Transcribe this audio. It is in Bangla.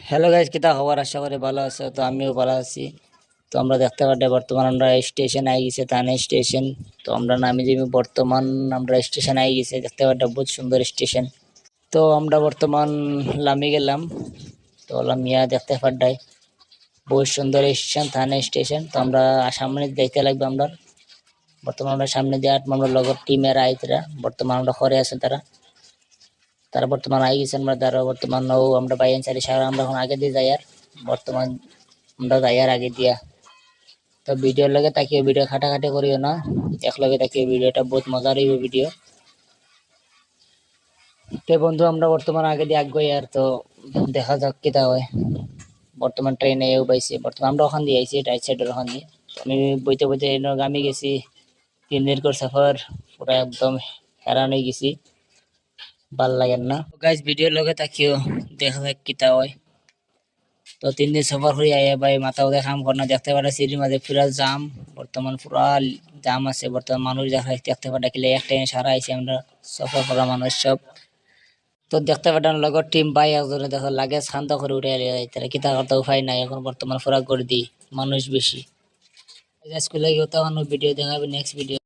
হ্যালো গাইজ, কিতা খবর? আশা করি ভালো আছো। তো আমিও ভালো আছি। তো আমরা দেখতে পাচ্ছি বর্তমান আমরা স্টেশন আই গেছে, থানা স্টেশন। তো আমরা নামি যাবি বর্তমান, আমরা স্টেশন আই গেছে। দেখতে পাচ্ছি বহুত সুন্দর স্টেশন। তো আমরা বর্তমান লামি গেলাম। তো লামিয়া দেখতে পাড্ডাই বহুত সুন্দর স্টেশন, থানা স্টেশন। তো আমরা সামনে দেখতে লাগবে আমরা। বর্তমান আমরা সামনে দিয়ে আমরা লগর টিমের আইতরা বর্তমান আমরা করে আছে তারা তারা বর্তমান আই গেছে। আমরা তারা বর্তমান আমরা বাইন চারি সারা আমরা এখন আগে দিয়ে যাই আর বর্তমান আমরা যাই আর আগে দিয়া। তো ভিডিওর লগে তাকিয়ে ভিডিও খাটাখাটি করিও না, একলগে তাকিয়ে ভিডিওটা বহুত মজার হইব ভিডিও। তো বন্ধু আমরা বর্তমান আগে দিয়ে আগে আর তো দেখা যাক কিতা হয়। বর্তমান ট্রেনে এও পাইছি, বর্তমান আমরা ওখান দিয়ে আইছি রাইট সাইডের ওখান দিয়ে। আমি বইতে বইতে আমি গেছি 3 দিন করে সফর, পুরো একদম হেরান হয়ে গেছি, ভাল লাগেন না গাইজ। ভিডিওর লগে তাকিও দেখা যাক কিতা হয়। তো 3 দিন সফর করে আইয়া ভাই মাথা উদয় কাম করে না। দেখতে পারে সিটির মাঝে পুরা জাম, বর্তমান পুরা জাম আছে। বর্তমান মানুষ দেখা দেখতে পারে কিলে এক ট্রেনে সারা আইছি আমরা সফর করা মানুষ সব। তো দেখতে পাঠান লগর টিম ভাই একজনে দেখো লাগেজ শান্ত করে উঠে তারা কিতা করতে উপায় নাই। এখন বর্তমান পুরা করে দিই মানুষ বেশি। স্কুলে গিয়ে তখন ভিডিও দেখাবে নেক্সট ভিডিও।